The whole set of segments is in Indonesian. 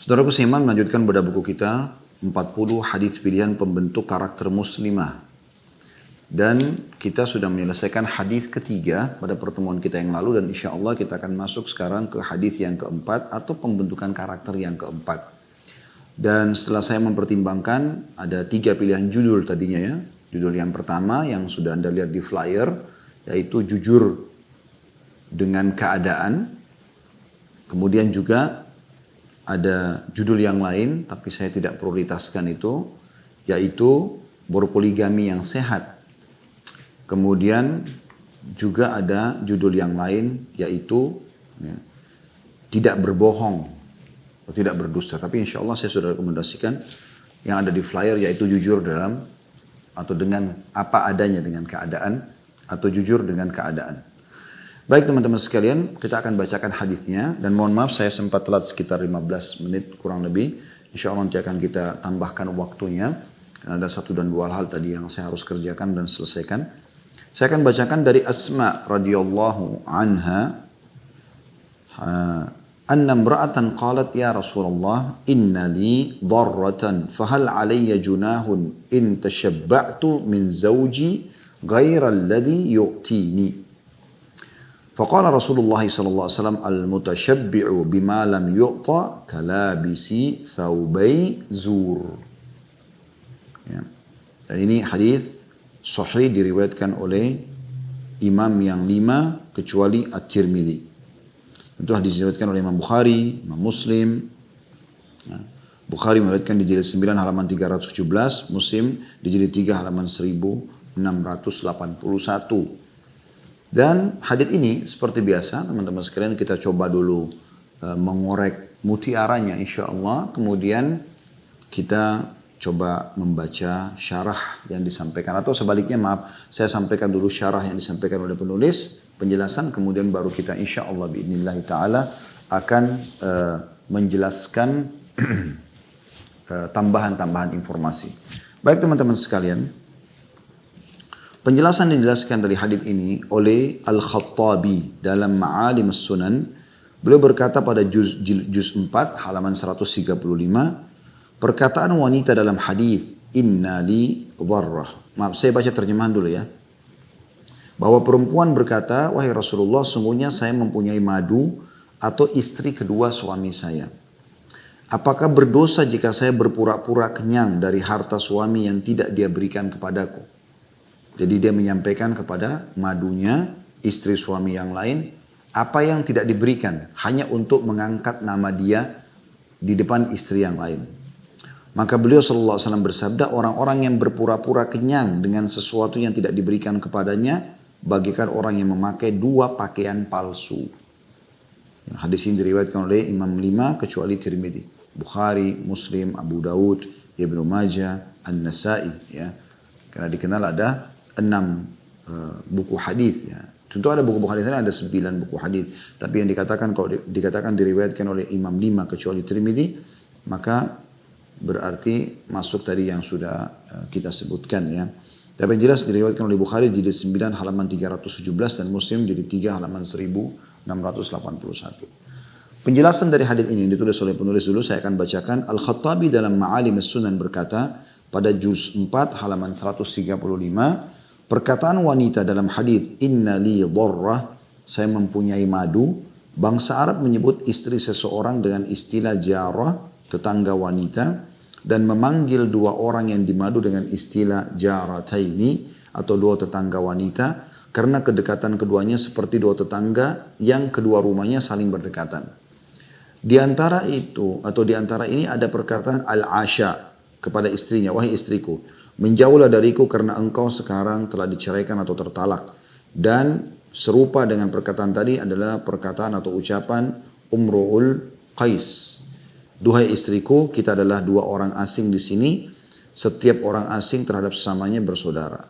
Saudaraku seiman melanjutkan pada buku kita 40 hadis pilihan pembentuk karakter muslimah. Dan kita sudah menyelesaikan hadis ketiga pada pertemuan kita yang lalu dan insya Allah kita akan masuk sekarang ke hadis yang keempat atau pembentukan karakter yang keempat. Dan setelah saya mempertimbangkan ada 3 pilihan judul tadinya ya. Judul yang pertama yang sudah Anda lihat di flyer yaitu jujur dengan keadaan. Kemudian juga ada judul yang lain tapi saya tidak prioritaskan itu yaitu berpoligami yang sehat. Kemudian juga ada judul yang lain yaitu ya, tidak berbohong atau tidak berdusta. Tapi insya Allah saya sudah rekomendasikan yang ada di flyer yaitu jujur dalam atau dengan apa adanya dengan keadaan atau jujur dengan keadaan. Baik teman-teman sekalian, kita akan bacakan hadisnya dan mohon maaf saya sempat telat sekitar 15 menit kurang lebih. Insya Allah nanti akan kita tambahkan waktunya. Karena ada 1 dan 2 hal tadi yang saya harus kerjakan dan selesaikan. Saya akan bacakan dari Asma radhiyallahu anha. Anna imra'atan qalat ya Rasulullah inna li dharratan fahal alayya junahun in tashabba'tu min zawji ghayra alladhi yu'tini. فقال رسول الله صلى الله عليه وسلم المتشبع بما لم يعطى كلابس ثوبي زور. Ya. Dan ini hadis sahih diriwayatkan oleh imam yang 5 kecuali At-Tirmidzi. Itu hadis diriwayatkan oleh Imam Bukhari, Imam Muslim. Ya. Bukhari meriwayatkan di jilid 9 halaman 317, Muslim di jilid 3 halaman 1681. Dan hadits ini seperti biasa teman-teman sekalian kita coba dulu mengorek mutiaranya insya Allah. Kemudian kita coba membaca syarah yang disampaikan. Atau sebaliknya maaf saya sampaikan dulu syarah yang disampaikan oleh penulis. Penjelasan kemudian baru kita insya Allah biidznillah ta'ala akan menjelaskan tambahan-tambahan informasi. Baik teman-teman sekalian. Penjelasan yang dijelaskan dari hadis ini oleh Al-Khattabi dalam Ma'alim As-Sunan. Beliau berkata pada juz 4 halaman 135. Perkataan wanita dalam hadis inna li dharrah. Maaf saya baca terjemahan dulu ya. Bahwa perempuan berkata, wahai Rasulullah sungguhnya saya mempunyai madu atau istri kedua suami saya. Apakah berdosa jika saya berpura-pura kenyang dari harta suami yang tidak dia berikan kepadaku? Jadi dia menyampaikan kepada madunya, istri suami yang lain, apa yang tidak diberikan hanya untuk mengangkat nama dia di depan istri yang lain. Maka beliau sallallahu alaihi wasallam bersabda, orang-orang yang berpura-pura kenyang dengan sesuatu yang tidak diberikan kepadanya, bagikan orang yang memakai 2 pakaian palsu. Hadis ini diriwayatkan oleh Imam 5 kecuali Tirmidzi, Bukhari, Muslim, Abu Daud, Ibnu Majah, An-Nasa'i ya. Karena dikenal ada 6 buku hadis ya. Tentu ada buku hadis ada 9 buku hadis. Tapi yang dikatakan kalau dikatakan diriwayatkan oleh Imam 5 kecuali Tirmidzi, maka berarti masuk tadi yang sudah kita sebutkan ya. Tapi yang jelas diriwayatkan oleh Bukhari jilid 9 halaman 317 dan Muslim jilid 3 halaman 1681. Penjelasan dari hadis ini ditulis oleh penulis dulu saya akan bacakan. Al-Khattabi dalam Ma'alim As-Sunan berkata pada juz 4 halaman 135 perkataan wanita dalam hadis inna li dharrah, saya mempunyai madu. Bangsa Arab menyebut istri seseorang dengan istilah jarah, tetangga wanita, dan memanggil 2 orang yang dimadu dengan istilah jarataini atau 2 tetangga wanita karena kedekatan keduanya seperti 2 tetangga yang kedua rumahnya saling berdekatan. Di antara itu atau di antara ini ada perkataan al-asha kepada istrinya, wahai istriku, menjauhlah dariku karena engkau sekarang telah diceraikan atau tertalak. Dan serupa dengan perkataan tadi adalah perkataan atau ucapan Umru'ul Qais. Duhai istriku, kita adalah 2 orang asing di sini. Setiap orang asing terhadap sesamanya bersaudara.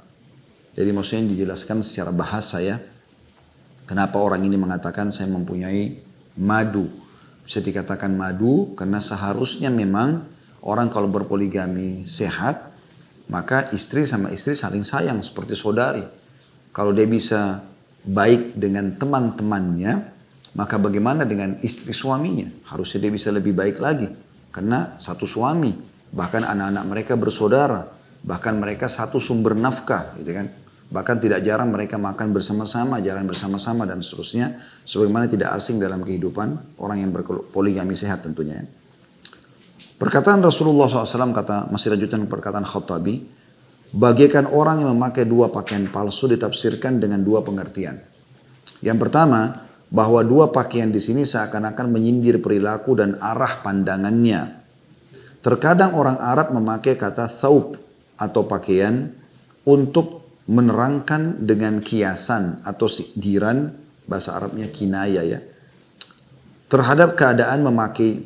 Jadi maksudnya dijelaskan secara bahasa ya. Kenapa orang ini mengatakan saya mempunyai madu. Bisa dikatakan madu karena seharusnya memang orang kalau berpoligami sehat, maka istri sama istri saling sayang seperti saudari. Kalau dia bisa baik dengan teman-temannya, maka bagaimana dengan istri suaminya? Harusnya dia bisa lebih baik lagi. karena satu suami, bahkan anak-anak mereka bersaudara, bahkan mereka satu sumber nafkah, gitu kan. Bahkan tidak jarang mereka makan bersama-sama, jalan bersama-sama dan seterusnya, sebagaimana tidak asing dalam kehidupan orang yang berpoligami sehat tentunya. Perkataan Rasulullah SAW kata, masih lanjutan perkataan Khattabi, bagaikan orang yang memakai dua pakaian palsu ditafsirkan dengan dua pengertian. Yang pertama, bahwa dua pakaian di sini seakan-akan menyindir perilaku dan arah pandangannya. Terkadang orang Arab memakai kata thawb atau pakaian untuk menerangkan dengan kiasan atau sindiran, bahasa Arabnya kinaya ya, terhadap keadaan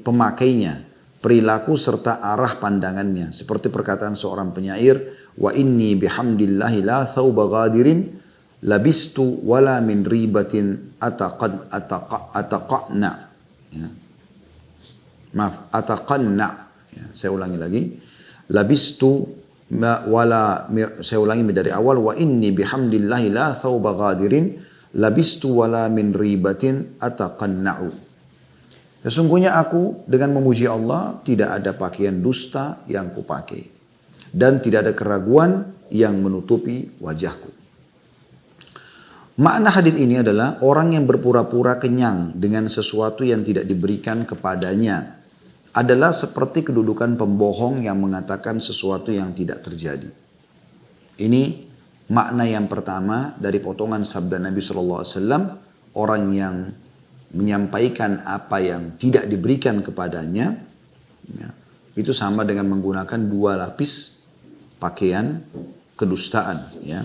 pemakainya, perilaku serta arah pandangannya. Seperti perkataan seorang penyair, wa inni bihamdillahi la thawba ghadirin labistu wala min ribatin ataqanna. Ya. Maaf, ataqanna. Ya, saya ulangi lagi. Labistu saya ulangi dari awal, wa inni bihamdillahi la thawba ghadirin labistu wala min ribatin ataqanna'u. Sesungguhnya aku dengan memuji Allah tidak ada pakaian dusta yang kupakai dan tidak ada keraguan yang menutupi wajahku. Makna hadis ini adalah orang yang berpura-pura kenyang dengan sesuatu yang tidak diberikan kepadanya adalah seperti kedudukan pembohong yang mengatakan sesuatu yang tidak terjadi. Ini makna yang pertama dari potongan sabda Nabi SAW, orang yang menyampaikan apa yang tidak diberikan kepadanya, ya, itu sama dengan menggunakan dua lapis pakaian kedustaan. Ya.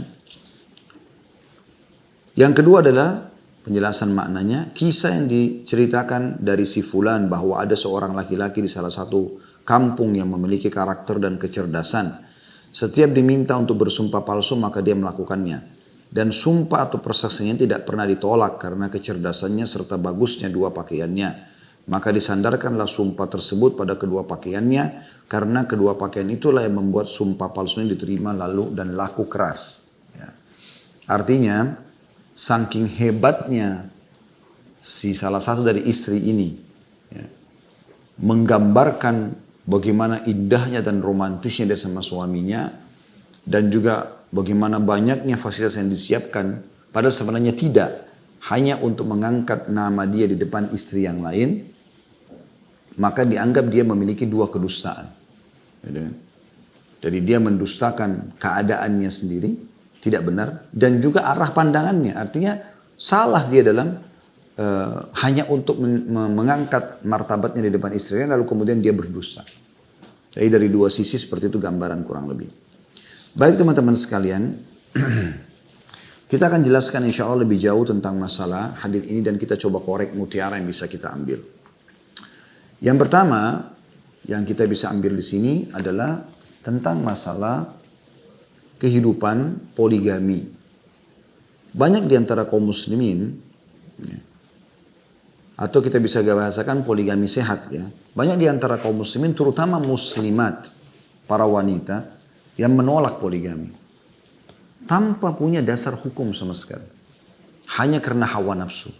Yang kedua adalah penjelasan maknanya, kisah yang diceritakan dari si fulan bahwa ada seorang laki-laki di salah satu kampung yang memiliki karakter dan kecerdasan. Setiap diminta untuk bersumpah palsu maka dia melakukannya. Dan sumpah atau persaksiannya tidak pernah ditolak karena kecerdasannya serta bagusnya dua pakaiannya. Maka disandarkanlah sumpah tersebut pada kedua pakaiannya karena kedua pakaian itulah yang membuat sumpah palsunya diterima lalu dan laku keras. Ya. Artinya, saking hebatnya si salah satu dari istri ini ya, menggambarkan bagaimana indahnya dan romantisnya dia sama suaminya dan juga bagaimana banyaknya fasilitas yang disiapkan, padahal sebenarnya tidak, hanya untuk mengangkat nama dia di depan istri yang lain, maka dianggap dia memiliki dua kedustaan. Jadi dia mendustakan keadaannya sendiri, tidak benar, dan juga arah pandangannya. Artinya salah dia dalam hanya untuk mengangkat martabatnya di depan istrinya, lalu kemudian dia berdusta. Jadi dari dua sisi seperti itu gambaran kurang lebih. Baik teman-teman sekalian, kita akan jelaskan insya Allah lebih jauh tentang masalah hadis ini dan kita coba korek mutiara yang bisa kita ambil. Yang pertama yang kita bisa ambil di sini adalah tentang masalah kehidupan poligami. Banyak di antara kaum muslimin, ya, atau kita bisa bahasakan poligami sehat ya. Banyak di antara kaum muslimin terutama muslimat, para wanita yang menolak poligami. Tanpa punya dasar hukum sama sekali. Hanya karena hawa nafsu.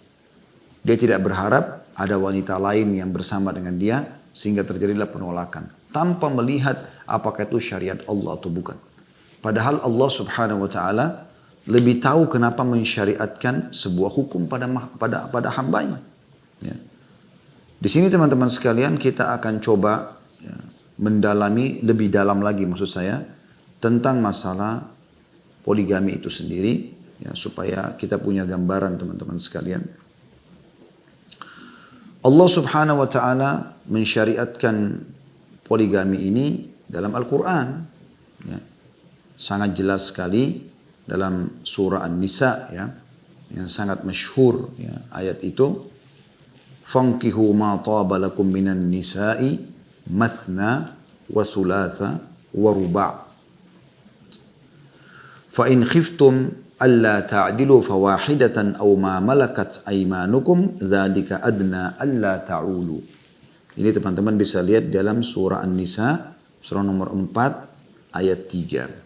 Dia tidak berharap ada wanita lain yang bersama dengan dia sehingga terjadilah penolakan. Tanpa melihat apakah itu syariat Allah atau bukan. Padahal Allah subhanahu wa ta'ala lebih tahu kenapa mensyariatkan sebuah hukum pada hambanya. Ya. Di sini teman-teman sekalian kita akan coba ya, mendalami lebih dalam lagi maksud saya tentang masalah poligami itu sendiri ya, supaya kita punya gambaran teman-teman sekalian. Allah subhanahu wa ta'ala mensyariatkan poligami ini dalam Al-Quran. Ya. Sangat jelas sekali dalam surah An-Nisa ya, yang sangat masyhur ya, ayat itu. Fankihu ma taba lakum minan nisa'i mathna wa thulatha wa ruba'. Fa in khiftum alla ta'dilu fawahidatan aw ma malakat aymanukum dzalika adna alla ta'ulu. Ini teman-teman bisa lihat dalam surah An-Nisa surah nomor 4 ayat 3.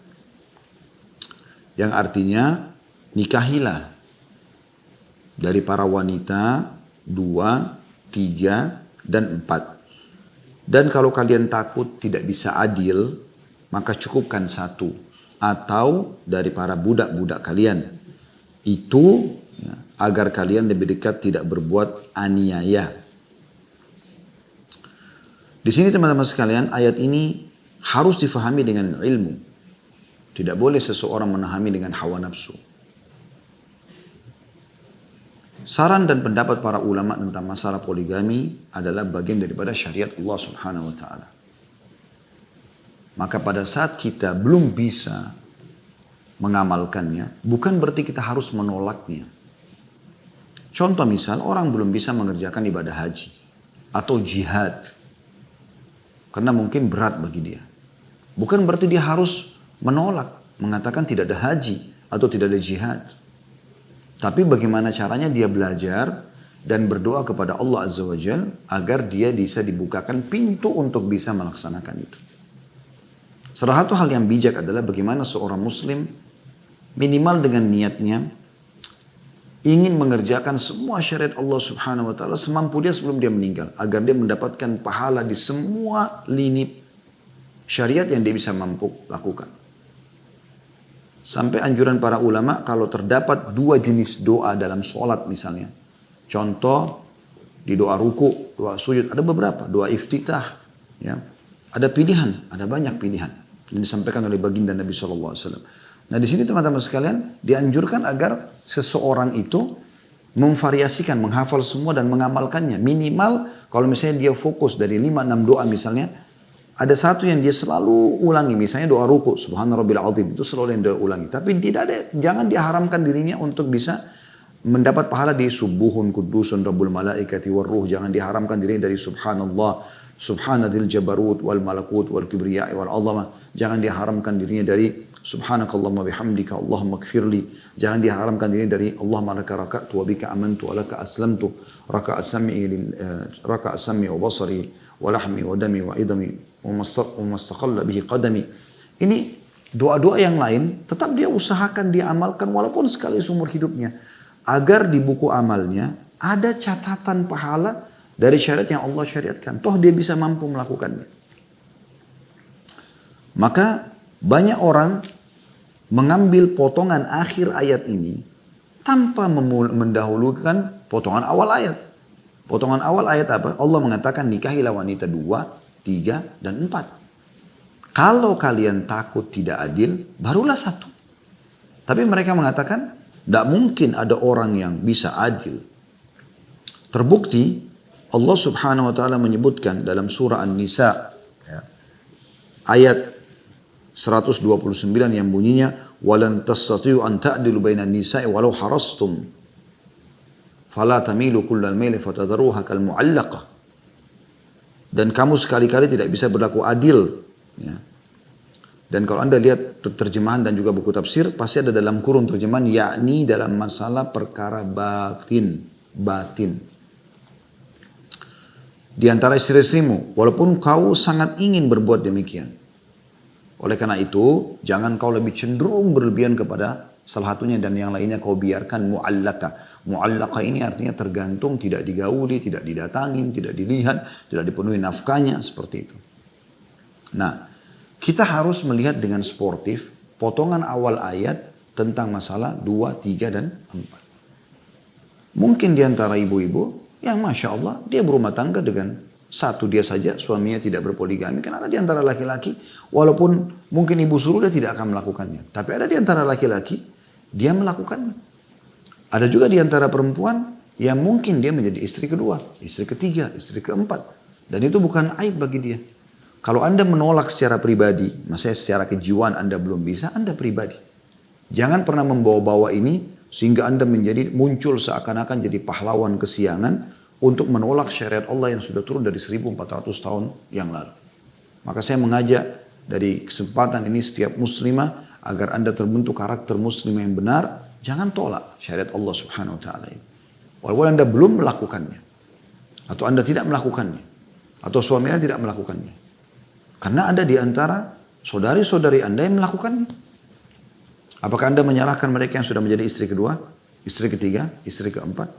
Yang artinya nikahilah dari para wanita 2, 3, dan 4. Dan kalau kalian takut tidak bisa adil, maka cukupkan satu atau dari para budak-budak kalian. Itu ya, agar kalian lebih dekat tidak berbuat aniaya. Di sini teman-teman sekalian, ayat ini harus difahami dengan ilmu. Tidak boleh seseorang menahami dengan hawa nafsu. Saran dan pendapat para ulama tentang masalah poligami adalah bagian daripada syariat Allah Subhanahu wa taala. Maka pada saat kita belum bisa mengamalkannya, bukan berarti kita harus menolaknya. Contoh misal, orang belum bisa mengerjakan ibadah haji atau jihad karena mungkin berat bagi dia. Bukan berarti dia harus menolak, mengatakan tidak ada haji atau tidak ada jihad. Tapi bagaimana caranya dia belajar dan berdoa kepada Allah Azza wa Jalla agar dia bisa dibukakan pintu untuk bisa melaksanakan itu. Salah satu hal yang bijak adalah bagaimana seorang muslim minimal dengan niatnya ingin mengerjakan semua syariat Allah Subhanahu wa taala semampu dia sebelum dia meninggal agar dia mendapatkan pahala di semua lini syariat yang dia bisa mampu lakukan. Sampai anjuran para ulama kalau terdapat dua jenis doa dalam sholat misalnya. Contoh di doa ruku, doa sujud, ada beberapa. Doa iftitah, ya. Ada pilihan, ada banyak pilihan. Yang disampaikan oleh baginda Nabi SAW. Nah di sini teman-teman sekalian dianjurkan agar seseorang itu memvariasikan, menghafal semua dan mengamalkannya. Minimal kalau misalnya dia fokus dari 5-6 doa misalnya. Ada satu yang dia selalu ulangi, misalnya doa ruku, Subhana Rabbil Azim, itu selalu yang dia ulangi. Tapi tidak ada, jangan diharamkan dirinya untuk bisa mendapat pahala di subuhun, kudusun, Rabbul Malaikati war Ruh. Jangan diharamkan dirinya dari Subhanallah, Subhanadil Jabarut wal Malakut wal Kibriyai wal Azamah. Jangan diharamkan dirinya dari Subhanakallahumma bihamdika Allahumma gfirli. Jangan diharamkan dirinya dari Allahumma laka raka'tu wa bika amantu wa laka aslamtu. Raka'a sam'i wa basari wa lahmi wa dami wa idami. Umastaqalla bihi qadami. Ini doa-doa yang lain tetap dia usahakan dia amalkan walaupun sekali seumur hidupnya agar di buku amalnya ada catatan pahala dari syariat yang Allah syariatkan. Toh dia bisa mampu melakukannya. Maka banyak orang mengambil potongan akhir ayat ini tanpa mendahulukan potongan awal ayat. Potongan awal ayat apa? Allah mengatakan nikahilah wanita 2, 3, dan 4. Kalau kalian takut tidak adil, barulah 1. Tapi mereka mengatakan, tidak mungkin ada orang yang bisa adil. Terbukti, Allah Subhanahu wa ta'ala menyebutkan dalam surah An-Nisa, ya, ayat 129 yang bunyinya, وَلَنْ تَسْتَطِيُوا أَنْ تَعْدِلُوا بَيْنَ النِّسَاءِ وَلَوْ حَرَصْتُمْ فَلَا تَمِيلُوا كُلَّ الْمَيْلِ فَتَذَرُوهَا كَالْمُعَلَّقَةِ. Dan kamu sekali-kali tidak bisa berlaku adil. Ya. Dan kalau anda lihat terjemahan dan juga buku tafsir, pasti ada dalam kurung terjemahan, yakni dalam masalah perkara batin. Di antara istri-istrimu, walaupun kau sangat ingin berbuat demikian. Oleh karena itu, jangan kau lebih cenderung berlebihan kepada salah satunya dan yang lainnya kau biarkan mu'allaka. Mu'allaka ini artinya tergantung, tidak digauli, tidak didatangin, tidak dilihat, tidak dipenuhi nafkahnya, seperti itu. Nah, kita harus melihat dengan sportif potongan awal ayat tentang masalah 2, 3, dan 4. Mungkin di antara ibu-ibu yang Masya Allah dia berumah tangga dengan satu dia saja, suaminya tidak berpoligami. Kan ada di antara laki-laki, walaupun mungkin ibu suruh dia tidak akan melakukannya. Tapi ada di antara laki-laki dia melakukannya. Ada juga di antara perempuan yang mungkin dia menjadi istri kedua, istri ketiga, istri keempat. Dan itu bukan aib bagi dia. Kalau anda menolak secara pribadi, maksudnya secara kejiwaan anda belum bisa, anda pribadi. Jangan pernah membawa-bawa ini sehingga anda menjadi muncul seakan-akan jadi pahlawan kesiangan untuk menolak syariat Allah yang sudah turun dari 1400 tahun yang lalu. Maka saya mengajak dari kesempatan ini setiap muslimah agar anda terbentuk karakter muslim yang benar, jangan tolak syariat Allah Subhanahu wa ta'ala ini. Walaupun anda belum melakukannya, atau anda tidak melakukannya, atau suami anda tidak melakukannya. Karena ada di antara saudari-saudari anda yang melakukannya. Apakah anda menyalahkan mereka yang sudah menjadi istri kedua, istri ketiga, istri keempat?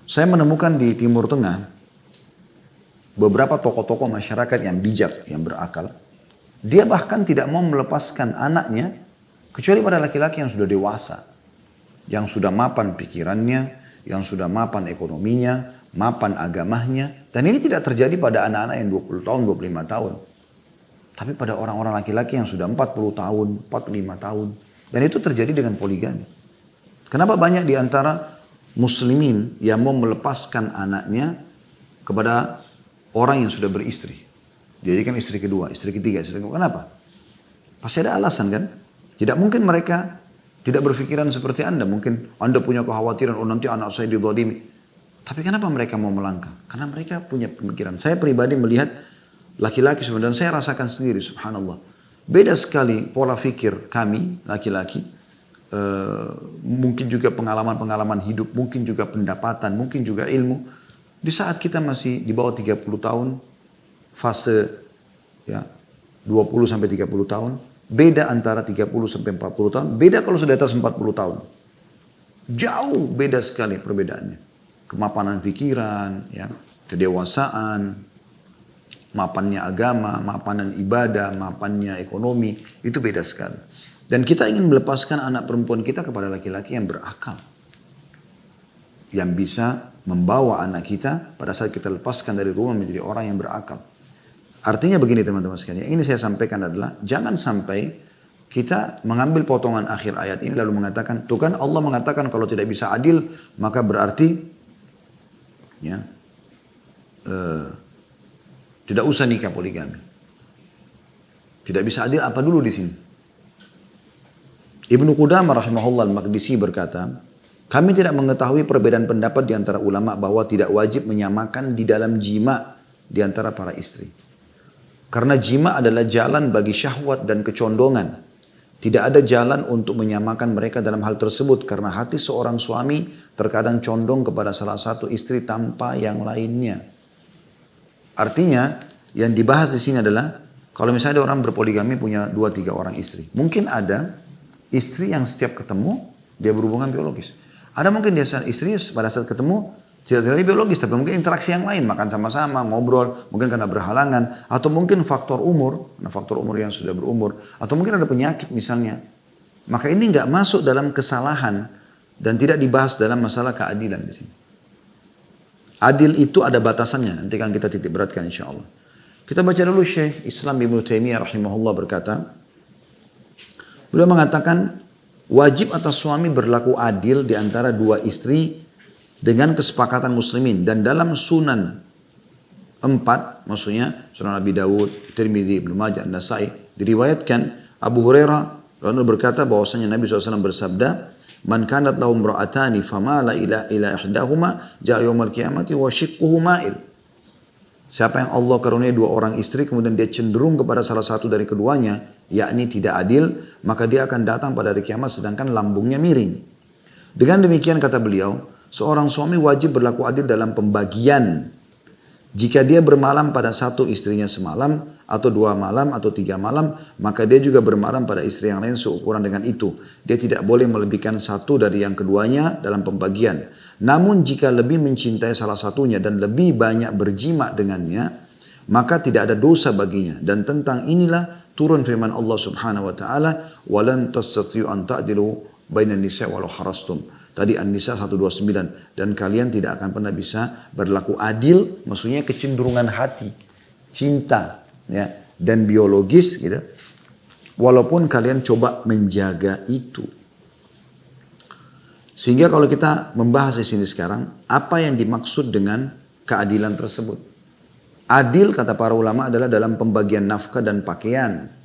Saya menemukan di Timur Tengah, beberapa tokoh-tokoh masyarakat yang bijak, yang berakal, dia bahkan tidak mau melepaskan anaknya kecuali pada laki-laki yang sudah dewasa, yang sudah mapan pikirannya, yang sudah mapan ekonominya, mapan agamanya. Dan ini tidak terjadi pada anak-anak yang 20 tahun, 25 tahun. Tapi pada orang-orang laki-laki yang sudah 40 tahun, 45 tahun. Dan itu terjadi dengan poligami. Kenapa banyak di antara muslimin yang mau melepaskan anaknya kepada orang yang sudah beristri? Jadi kan istri kedua, istri ketiga, istri kedua. Kenapa? Pasti ada alasan kan? Tidak mungkin mereka tidak berpikiran seperti Anda. Mungkin Anda punya kekhawatiran, oh nanti anak saya dizalimi. Tapi kenapa mereka mau melangkah? Karena mereka punya pemikiran. Saya pribadi melihat laki-laki sebenarnya, dan saya rasakan sendiri, subhanallah. Beda sekali pola pikir kami, laki-laki. Mungkin juga pengalaman-pengalaman hidup, mungkin juga pendapatan, mungkin juga ilmu. Di saat kita masih di bawah 30 tahun, fase ya 20 sampai 30 tahun, beda antara 30 sampai 40 tahun, beda kalau sudah atas 40 tahun. Jauh beda sekali perbedaannya. Kemapanan pikiran, ya, kedewasaan, mapannya agama, mapanan ibadah, mapannya ekonomi, itu beda sekali. Dan kita ingin melepaskan anak perempuan kita kepada laki-laki yang berakal. Yang bisa membawa anak kita pada saat kita lepaskan dari rumah menjadi orang yang berakal. Artinya begini teman-teman sekalian, yang ini saya sampaikan adalah jangan sampai kita mengambil potongan akhir ayat ini lalu mengatakan, tuh kan Allah mengatakan kalau tidak bisa adil maka berarti ya tidak usah nikah poligami. Tidak bisa adil apa dulu di sini? Ibnu Qudamah rahimahullah al-Maqdisi berkata, kami tidak mengetahui perbedaan pendapat di antara ulama bahwa tidak wajib menyamakan di dalam jima di antara para istri. Karena jima adalah jalan bagi syahwat dan kecondongan. Tidak ada jalan untuk menyamakan mereka dalam hal tersebut karena hati seorang suami terkadang condong kepada salah satu istri tanpa yang lainnya. Artinya yang dibahas di sini adalah kalau misalnya ada orang berpoligami punya 2-3 orang istri. Mungkin ada istri yang setiap ketemu dia berhubungan biologis. Ada mungkin dia istri pada saat ketemu tidak terjadi biologis, tapi mungkin interaksi yang lain, makan sama-sama, ngobrol, mungkin karena berhalangan, atau mungkin faktor umur, karena faktor umur yang sudah berumur, atau mungkin ada penyakit misalnya. Maka ini nggak masuk dalam kesalahan dan tidak dibahas dalam masalah keadilan di sini. Adil itu ada batasannya, nanti kan kita titik beratkan insya Allah. Kita baca dulu Syekh Islam Ibnu Taimiyah rahimahullah berkata, beliau mengatakan wajib atas suami berlaku adil di antara dua istri dengan kesepakatan muslimin. Dan dalam sunan 4, maksudnya sunan Abi Dawud, Tirmidzi, Ibnu Majah, An-Nasai, diriwayatkan Abu Hurairah lalu berkata bahwasanya Nabi SAW bersabda, man kanat lahum ra'atani famala ila ihdahuma ja'a yaumil qiyamati wa shiqquhu ma'il. Siapa yang Allah karunia 2 orang istri kemudian dia cenderung kepada salah satu dari keduanya, yakni tidak adil, maka dia akan datang pada hari kiamat sedangkan lambungnya miring. Dengan demikian kata beliau, seorang suami wajib berlaku adil dalam pembagian. Jika dia bermalam pada satu istrinya semalam, atau 2 malam, atau 3 malam, maka dia juga bermalam pada istri yang lain seukuran dengan itu. Dia tidak boleh melebihkan satu dari yang keduanya dalam pembagian. Namun jika lebih mencintai salah satunya dan lebih banyak berjima dengannya, maka tidak ada dosa baginya. Dan tentang inilah turun firman Allah subhanahu wa ta'ala, وَلَنْ تَسْتَطِيعُ أَنْ تَعْدِلُوا بَيْنَ النِّسَاءِ وَلَوْ حَرَصْتُمْ. Tadi An-Nisa 129. Dan kalian tidak akan pernah bisa berlaku adil, maksudnya kecenderungan hati, cinta, ya, dan biologis, gitu. Walaupun kalian coba menjaga itu. Sehingga kalau kita membahas di sini sekarang, apa yang dimaksud dengan keadilan tersebut? Adil kata para ulama adalah dalam pembagian nafkah dan pakaian.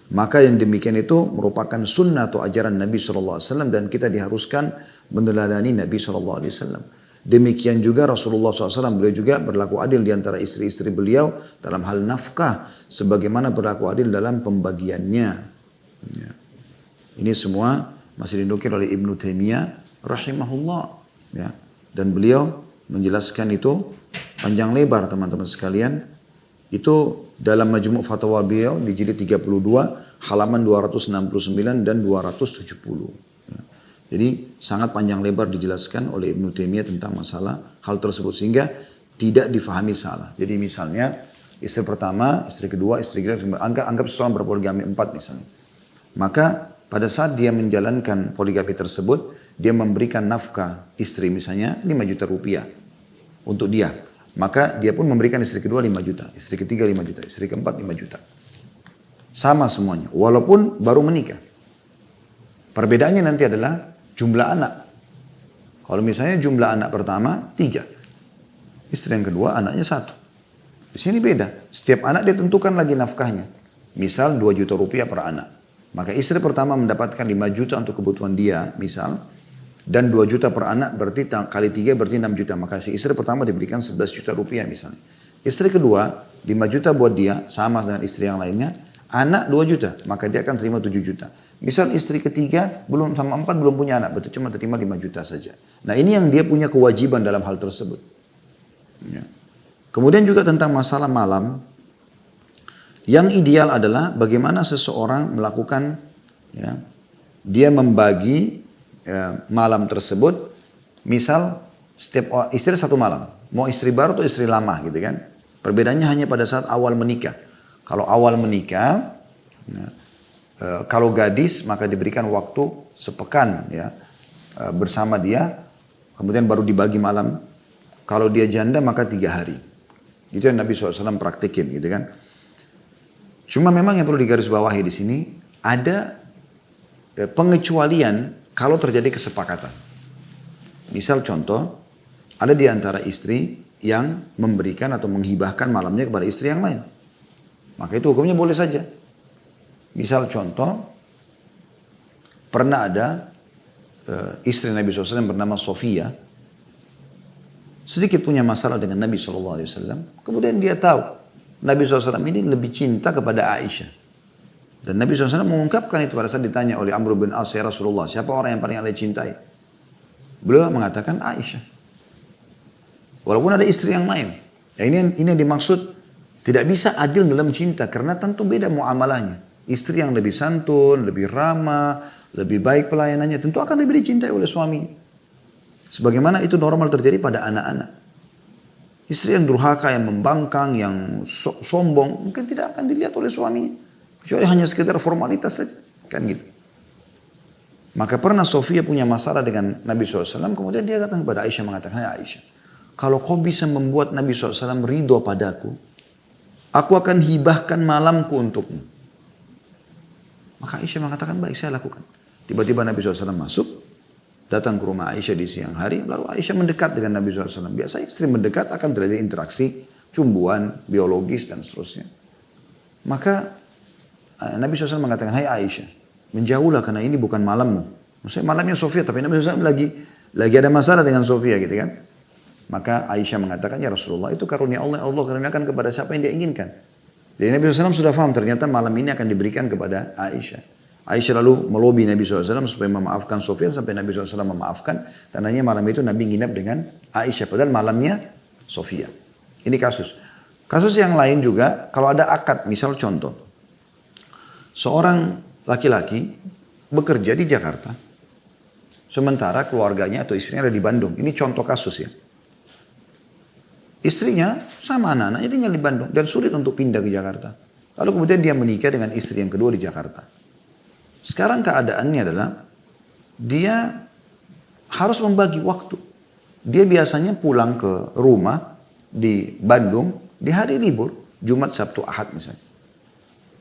Maka yang demikian itu merupakan sunnah atau ajaran Nabi SAW dan kita diharuskan meneladani Nabi SAW. Demikian juga Rasulullah SAW, beliau juga berlaku adil di antara istri-istri beliau dalam hal nafkah, sebagaimana berlaku adil dalam pembagiannya. Ya. Ini semua masih dinukil oleh Ibnu Taimiyah rahimahullah. Ya. Dan beliau menjelaskan itu panjang lebar teman-teman sekalian. Itu dalam majmu' fatwa beliau di jilid 32 halaman 269 dan 270. Ya. Jadi sangat panjang lebar dijelaskan oleh Ibnu Taimiyah tentang masalah hal tersebut. Sehingga tidak difahami salah. Jadi misalnya istri pertama, istri kedua, anggap seseorang berpoligami 4 misalnya. Maka pada saat dia menjalankan poligami tersebut, dia memberikan nafkah istri misalnya 5 juta rupiah untuk dia. Maka dia pun memberikan istri kedua 5 juta, istri ketiga 5 juta, istri keempat 5 juta. Sama semuanya, walaupun baru menikah. Perbedaannya nanti adalah jumlah anak. Kalau misalnya jumlah anak pertama 3, istri yang kedua anaknya 1. Di sini beda, setiap anak dia tentukan lagi nafkahnya. Misal 2 juta rupiah per anak. Maka istri pertama mendapatkan 5 juta untuk kebutuhan dia, misal. Dan 2 juta per anak berarti kali 3 berarti 6 juta. Maka si istri pertama diberikan 11 juta rupiah misalnya. Istri kedua 5 juta buat dia, sama dengan istri yang lainnya. Anak 2 juta, maka dia akan terima 7 juta. Misal istri ketiga belum sama 4 belum punya anak, berarti cuma terima 5 juta saja. Nah ini yang dia punya kewajiban dalam hal tersebut. Ya. Kemudian juga tentang masalah malam, yang ideal adalah bagaimana seseorang melakukan, ya, dia membagi malam tersebut. Misal setiap istri 1 malam, mau istri baru atau istri lama gitu kan. Perbedaannya hanya pada saat awal menikah. Kalau awal menikah, ya, kalau gadis maka diberikan waktu sepekan ya bersama dia, kemudian baru dibagi malam. Kalau dia janda maka 3 hari. Itu yang Nabi SAW praktikin gitu kan. Cuma memang yang perlu digarisbawahi di sini ada pengecualian kalau terjadi kesepakatan. Misal contoh, ada di antara istri yang memberikan atau menghibahkan malamnya kepada istri yang lain. Maka itu hukumnya boleh saja. Misal contoh, pernah ada istri Nabi SAW yang bernama Sofia, sedikit punya masalah dengan Nabi SAW. Kemudian dia tahu Nabi SAW ini lebih cinta kepada Aisyah. Dan Nabi SAW mengungkapkan itu pada saat ditanya oleh Amr bin As, ya Rasulullah, siapa orang yang paling Allah cintai? Beliau mengatakan Aisyah. Walaupun ada istri yang lain. Ya, ini yang dimaksud. Tidak bisa adil dalam cinta karena tentu beda muamalahnya. Istri yang lebih santun, lebih ramah, lebih baik pelayanannya tentu akan lebih dicintai oleh suaminya. Sebagaimana itu normal terjadi pada anak-anak. Istri yang durhaka, yang membangkang, yang sombong mungkin tidak akan dilihat oleh suaminya. Kecuali hanya sekedar formalitas saja. Kan gitu. Maka pernah Sofia punya masalah dengan Nabi SAW. Kemudian dia datang kepada Aisyah mengatakan, ya Aisyah, kalau kau bisa membuat Nabi SAW ridho padaku, aku akan hibahkan malamku untukmu. Maka Aisyah mengatakan, baik saya lakukan. Tiba-tiba Nabi SAW masuk, datang ke rumah Aisyah di siang hari, lalu Aisyah mendekat dengan Nabi SAW. Biasa istri mendekat akan terjadi interaksi, cumbuan, biologis dan seterusnya. Maka Nabi SAW mengatakan, hai Aisyah, menjauhlah karena ini bukan malammu. Maksudnya malamnya Sofia, tapi Nabi SAW lagi ada masalah dengan Sofia gitu kan. Maka Aisyah mengatakan, ya Rasulullah itu karunia Allah, Allah karuniakan kepada siapa yang dia inginkan. Jadi Nabi SAW sudah paham ternyata malam ini akan diberikan kepada Aisyah. Aisyah lalu melobi Nabi SAW supaya memaafkan Sofyan sampai Nabi SAW memaafkan. Tandanya malam itu Nabi nginap dengan Aisyah. Padahal malamnya Sofia. Ini kasus. Kasus yang lain juga kalau ada akad, misal contoh. Seorang laki-laki bekerja di Jakarta. Sementara keluarganya atau istrinya ada di Bandung. Ini contoh kasus ya. Istrinya sama anak-anaknya tinggal di Bandung dan sulit untuk pindah ke Jakarta. Lalu kemudian dia menikah dengan istri yang kedua di Jakarta. Sekarang keadaannya adalah dia harus membagi waktu. Dia biasanya pulang ke rumah di Bandung di hari libur, Jumat, Sabtu, Ahad misalnya.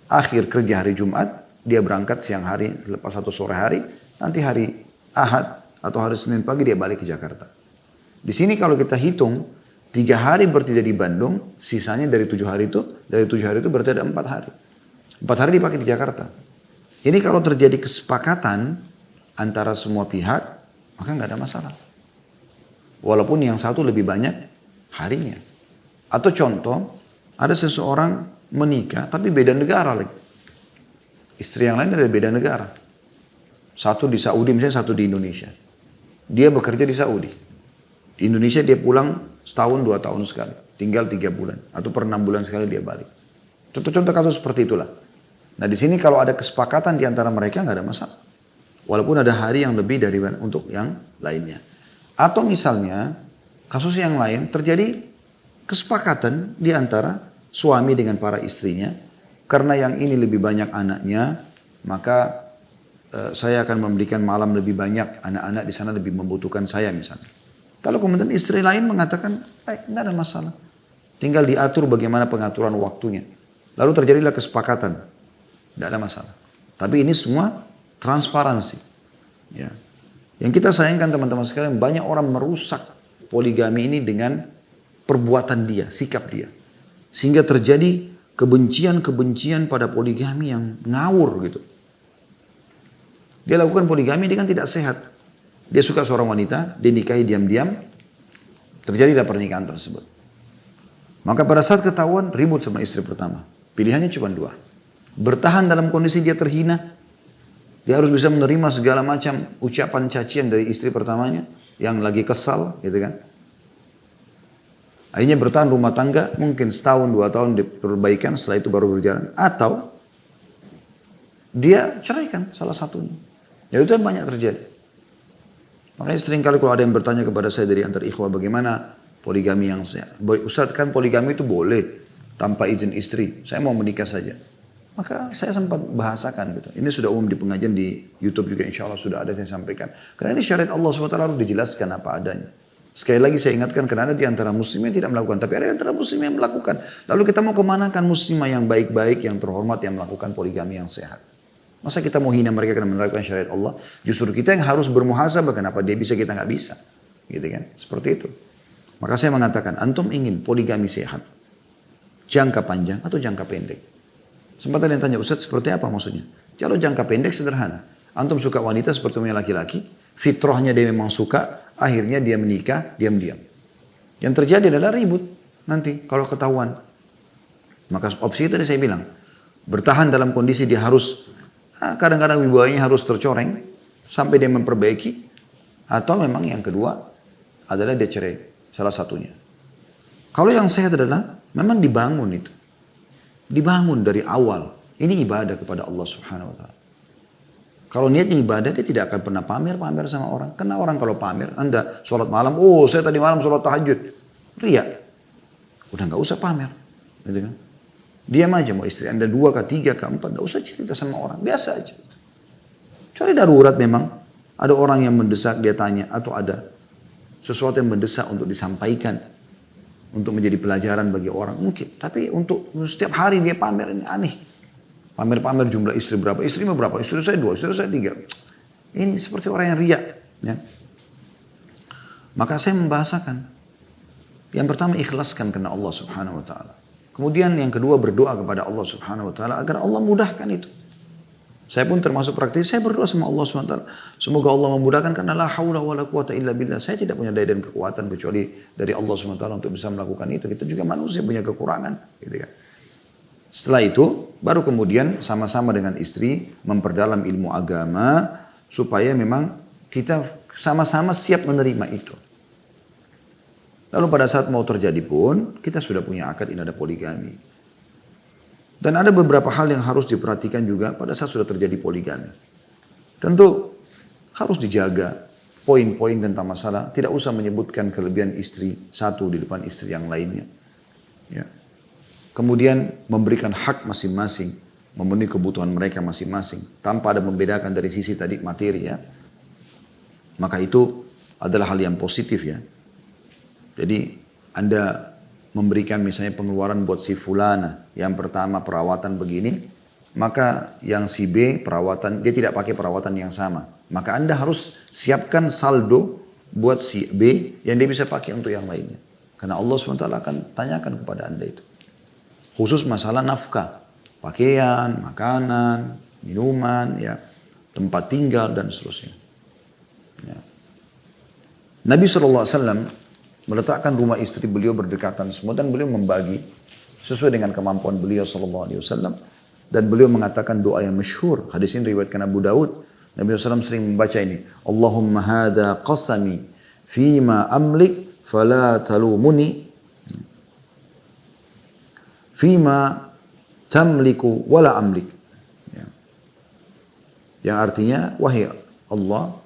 Akhir kerja hari Jumat, dia berangkat siang hari, lepas satu sore hari, nanti hari Ahad atau hari Senin pagi dia balik ke Jakarta. Di sini kalau kita hitung, 3 hari berarti di Bandung, sisanya dari 7 hari itu berarti ada 4 hari. 4 hari dipakai di Jakarta. Ini kalau terjadi kesepakatan antara semua pihak, maka nggak ada masalah. Walaupun yang satu lebih banyak harinya. Atau contoh, ada seseorang menikah tapi beda negara lagi. Istri yang lain ada beda negara. Satu di Saudi, misalnya satu di Indonesia. Dia bekerja di Saudi. Di Indonesia dia pulang setahun 2 tahun sekali. Tinggal 3 bulan. Atau per 6 bulan sekali dia balik. Contoh-contoh kasus seperti itulah. Nah di sini kalau ada kesepakatan di antara mereka nggak ada masalah. Walaupun ada hari yang lebih dari untuk yang lainnya. Atau misalnya kasus yang lain terjadi kesepakatan di antara suami dengan para istrinya. Karena yang ini lebih banyak anaknya, maka saya akan memberikan malam lebih banyak, anak-anak di sana lebih membutuhkan saya misalnya. Kalau kemudian istri lain mengatakan, baik, tidak ada masalah. Tinggal diatur bagaimana pengaturan waktunya. Lalu terjadilah kesepakatan. Tidak ada masalah. Tapi ini semua transparansi. Ya. Yang kita sayangkan teman-teman sekalian, banyak orang merusak poligami ini dengan perbuatan dia, sikap dia. Sehingga terjadi kebencian-kebencian pada poligami yang ngawur gitu. Dia lakukan poligami, dia kan tidak sehat. Dia suka seorang wanita, dia nikahi diam-diam, terjadilah pernikahan tersebut. Maka pada saat ketahuan, ribut sama istri pertama. Pilihannya cuma dua. Bertahan dalam kondisi dia terhina, dia harus bisa menerima segala macam ucapan cacian dari istri pertamanya, yang lagi kesal gitu kan. Akhirnya bertahan rumah tangga, mungkin setahun, 2 tahun diperbaikan, setelah itu baru berjalan. Atau dia ceraikan salah satunya. Ya itu yang banyak terjadi. Makanya sering kali kalau ada yang bertanya kepada saya dari antar ikhwah, bagaimana poligami yang sehat? Ustaz, kan poligami itu boleh tanpa izin istri. Saya mau menikah saja. Maka saya sempat bahasakan gitu. Ini sudah umum di pengajian di YouTube juga, insya Allah sudah ada saya sampaikan. Karena ini syariat Allah SWT harus dijelaskan apa adanya. Sekali lagi saya ingatkan, karena ada di antara muslim yang tidak melakukan, tapi ada di antara muslim yang melakukan. Lalu kita mau kemanakan muslimah yang baik-baik, yang terhormat, yang melakukan poligami yang sehat? Masa kita mau hina mereka karena menerapkan syariat Allah? Justru kita yang harus bermuhasabah, kenapa dia bisa kita nggak bisa? Gitu kan? Seperti itu. Maka saya mengatakan, antum ingin poligami sehat, jangka panjang atau jangka pendek? Sempat ada yang tanya, Ustaz seperti apa maksudnya? Kalau jangka pendek sederhana. Antum suka wanita seperti laki-laki, fitrahnya dia memang suka, akhirnya dia menikah diam-diam. Yang terjadi adalah ribut nanti kalau ketahuan. Maka opsi itu tadi saya bilang, bertahan dalam kondisi dia harus, kadang-kadang wibawanya harus tercoreng, sampai dia memperbaiki, atau memang yang kedua adalah dia cerai, salah satunya. Kalau yang sehat adalah, memang dibangun itu. Dibangun dari awal. Ini ibadah kepada Allah Subhanahu wa ta'ala. Kalau niatnya ibadah, dia tidak akan pernah pamer-pamer sama orang. Karena orang kalau pamer, Anda sholat malam, oh saya tadi malam sholat tahajud. Ria. Udah gak usah pamer. Gitu kan? Diam aja, mau istri Anda 2 kah, 3 kah, 4, gak usah cerita sama orang. Biasa aja. Kecuali darurat memang. Ada orang yang mendesak, dia tanya. Atau ada sesuatu yang mendesak untuk disampaikan. Untuk menjadi pelajaran bagi orang. Mungkin. Tapi untuk setiap hari dia pamer, ini aneh. Pamer-pamer jumlah istri berapa. Istrimu berapa? Istri saya 2, istri saya 3. Ini seperti orang yang riak. Ya. Maka saya membahasakan. Yang pertama ikhlaskan karena Allah Subhanahu wa ta'ala. Kemudian yang kedua berdoa kepada Allah Subhanahu wa ta'ala agar Allah mudahkan itu. Saya pun termasuk praktis, saya berdoa sama Allah Subhanahu wa ta'ala. Semoga Allah memudahkan karena la haula wa la quwata illa billah. Saya tidak punya daya dan kekuatan kecuali dari Allah Subhanahu wa ta'ala untuk bisa melakukan itu. Kita juga manusia punya kekurangan. Gitu kan. Setelah itu baru kemudian sama-sama dengan istri memperdalam ilmu agama supaya memang kita sama-sama siap menerima itu. Lalu pada saat mau terjadi pun kita sudah punya akad, ini ada poligami. Dan ada beberapa hal yang harus diperhatikan juga pada saat sudah terjadi poligami. Tentu harus dijaga poin-poin tentang masalah, tidak usah menyebutkan kelebihan istri satu di depan istri yang lainnya. Ya. Kemudian memberikan hak masing-masing, memenuhi kebutuhan mereka masing-masing, tanpa ada membedakan dari sisi tadi materi ya. Maka itu adalah hal yang positif ya. Jadi Anda memberikan misalnya pengeluaran buat si fulana, yang pertama perawatan begini, maka yang si B perawatan, dia tidak pakai perawatan yang sama. Maka Anda harus siapkan saldo buat si B yang dia bisa pakai untuk yang lainnya. Karena Allah SWT akan tanyakan kepada Anda itu. Khusus masalah nafkah, pakaian, makanan, minuman, ya, tempat tinggal dan seterusnya. Ya. Nabi SAW meletakkan rumah istri beliau berdekatan semua dan beliau membagi sesuai dengan kemampuan beliau SAW. Dan beliau mengatakan doa yang masyhur. Hadis ini riwayatkan Abu Daud. Nabi SAW sering membaca ini. Allahumma hadha qasami fima amlik fala talumuni fima tamliku wala amlik. Ya. Yang artinya, wahai Allah,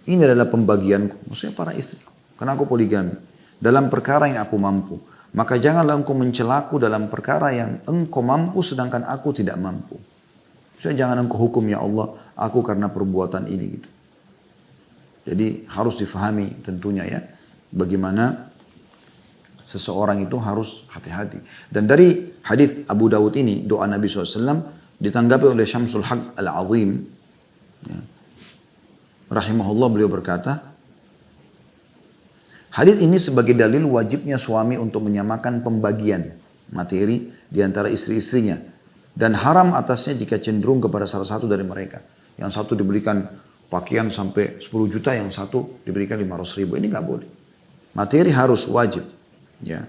ini adalah pembagianku. Maksudnya para istri. Karena aku poligami. Dalam perkara yang aku mampu. Maka janganlah engkau mencelaku dalam perkara yang engkau mampu sedangkan aku tidak mampu. Jangan engkau hukum ya Allah, aku karena perbuatan ini gitu. Jadi harus difahami tentunya ya, bagaimana seseorang itu harus hati-hati. Dan dari hadis Abu Dawud ini, doa Nabi SAW ditanggapi oleh Syamsul Haq Al-Azim. Ya. Rahimahullah, beliau berkata, hadis ini sebagai dalil wajibnya suami untuk menyamakan pembagian materi di antara istri-istrinya. Dan haram atasnya jika cenderung kepada salah satu dari mereka. Yang satu diberikan pakaian sampai 10 juta, yang satu diberikan 500 ribu. Ini nggak boleh. Materi harus wajib. Ya.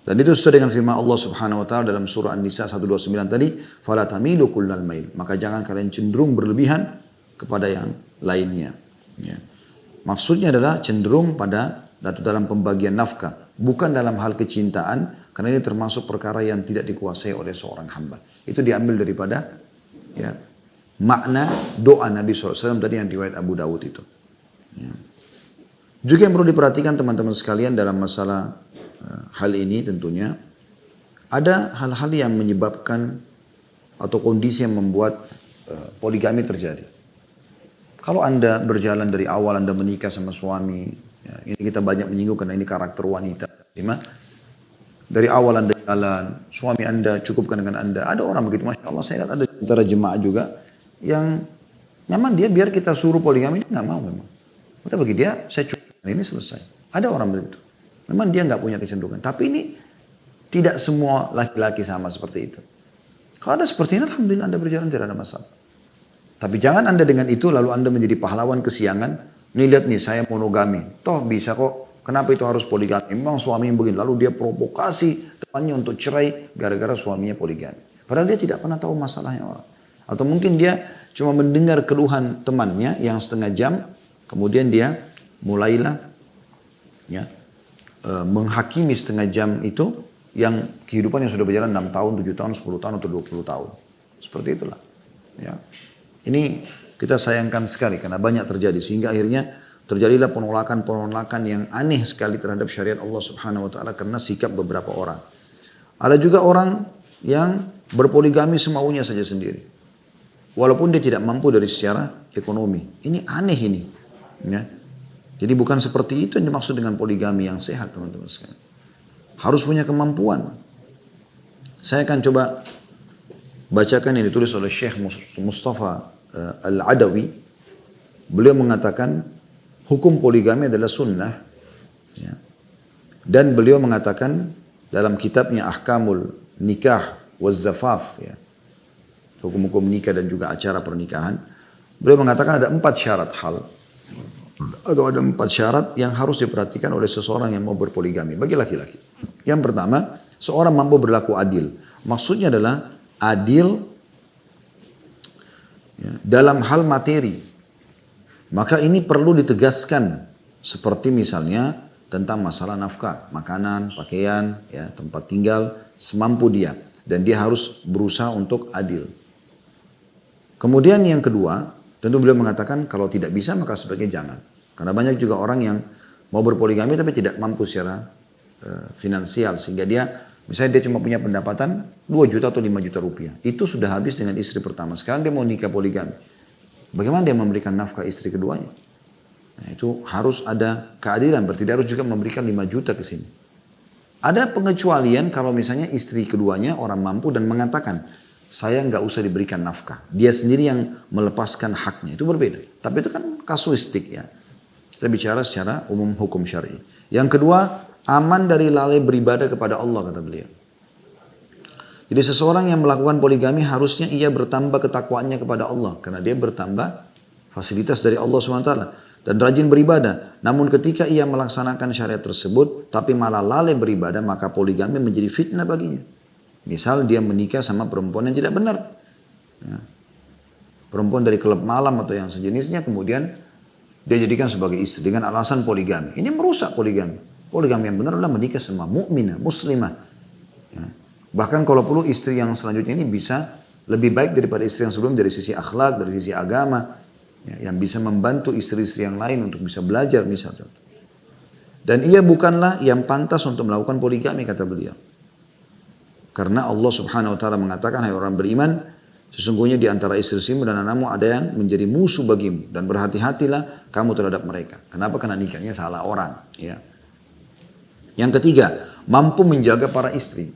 Dan itu sesuai dengan firman Allah Subhanahu wa taala dalam surah An-Nisa 129 tadi, "Fala tamilu kullal mail." Maka jangan kalian cenderung berlebihan kepada yang lainnya. Ya. Maksudnya adalah cenderung pada dalam pembagian nafkah, bukan dalam hal kecintaan, karena ini termasuk perkara yang tidak dikuasai oleh seorang hamba. Itu diambil daripada ya, makna doa Nabi SAW tadi yang riwayat Abu Dawud itu. Ya. Juga yang perlu diperhatikan teman-teman sekalian dalam masalah hal ini tentunya, ada hal-hal yang menyebabkan atau kondisi yang membuat poligami terjadi. Kalau Anda berjalan dari awal Anda menikah sama suami, ya, ini kita banyak menyinggung karena ini karakter wanita. Dari awal Anda jalan, suami Anda cukupkan dengan Anda. Ada orang begitu, Masya Allah, saya lihat ada antara jemaah juga yang memang dia biar kita suruh poligami, dia nggak mau memang. Udah bagi dia, saya cukupkan ini selesai. Ada orang begitu. Memang dia nggak punya kecenderungan. Tapi ini tidak semua laki-laki sama seperti itu. Kalau ada seperti ini, alhamdulillah Anda berjalan tidak ada masalah. Tapi jangan Anda dengan itu lalu Anda menjadi pahlawan kesiangan. Nih lihat nih, saya monogami. Toh bisa kok. Kenapa itu harus poligami? Memang suami yang begini. Lalu dia provokasi temannya untuk cerai gara-gara suaminya poligami. Padahal dia tidak pernah tahu masalahnya orang. Atau mungkin dia cuma mendengar keluhan temannya yang setengah jam. Kemudian dia mulailah ya, menghakimi setengah jam itu yang kehidupan yang sudah berjalan 6 tahun, 7 tahun, 10 tahun, atau 20 tahun. Seperti itulah. Ya. Ini kita sayangkan sekali karena banyak terjadi. Sehingga akhirnya terjadilah penolakan-penolakan yang aneh sekali terhadap syariat Allah Subhanahu wa taala karena sikap beberapa orang. Ada juga orang yang berpoligami semaunya saja sendiri. Walaupun dia tidak mampu dari secara ekonomi. Ini aneh ini. Ya. Jadi bukan seperti itu yang dimaksud dengan poligami yang sehat, teman-teman sekalian. Harus punya kemampuan. Saya akan coba bacakan yang ditulis oleh Syekh Mustafa Al-Adawi. Beliau mengatakan hukum poligami adalah sunnah. Ya. Dan beliau mengatakan dalam kitabnya Ahkamul Nikah Wazzafaf, ya, hukum-hukum nikah dan juga acara pernikahan, beliau mengatakan ada 4 syarat hal. Atau ada 4 syarat yang harus diperhatikan oleh seseorang yang mau berpoligami bagi laki-laki. Yang pertama, seorang mampu berlaku adil. Maksudnya adalah adil ya, dalam hal materi. Maka ini perlu ditegaskan seperti misalnya tentang masalah nafkah, makanan, pakaian, ya, tempat tinggal, semampu dia. Dan dia harus berusaha untuk adil. Kemudian yang kedua, tentu beliau mengatakan kalau tidak bisa maka sebaiknya jangan. Karena banyak juga orang yang mau berpoligami tapi tidak mampu secara finansial. Sehingga dia, misalnya dia cuma punya pendapatan 2 juta atau 5 juta rupiah. Itu sudah habis dengan istri pertama. Sekarang dia mau nikah poligami. Bagaimana dia memberikan nafkah istri keduanya? Nah, itu harus ada keadilan. Berarti dia harus juga memberikan 5 juta ke sini. Ada pengecualian kalau misalnya istri keduanya orang mampu dan mengatakan, saya nggak usah diberikan nafkah. Dia sendiri yang melepaskan haknya. Itu berbeda. Tapi itu kan kasuistik ya. Kita bicara secara umum hukum syar'i. Yang kedua, aman dari lalai beribadah kepada Allah, kata beliau. Jadi seseorang yang melakukan poligami harusnya ia bertambah ketakwaannya kepada Allah. Karena dia bertambah fasilitas dari Allah SWT. Dan rajin beribadah. Namun ketika ia melaksanakan syariat tersebut, tapi malah lalai beribadah, maka poligami menjadi fitnah baginya. Misal dia menikah sama perempuan yang tidak benar. Ya. Perempuan dari klub malam atau yang sejenisnya, kemudian dia jadikan sebagai istri dengan alasan poligami. Ini merusak poligami. Poligami yang benar adalah menikah sama mukminah, muslimah. Ya. Bahkan kalau perlu istri yang selanjutnya ini bisa lebih baik daripada istri yang sebelumnya dari sisi akhlak, dari sisi agama. Ya, yang bisa membantu istri-istri yang lain untuk bisa belajar misalnya. Dan ia bukanlah yang pantas untuk melakukan poligami, kata beliau. Karena Allah subhanahu wa ta'ala mengatakan, hai orang beriman, sesungguhnya di antara istri-istrimu dan anakmu ada yang menjadi musuh bagimu. Dan berhati-hatilah kamu terhadap mereka. Kenapa? Karena nikahnya salah orang. Ya. Yang ketiga, mampu menjaga para istri.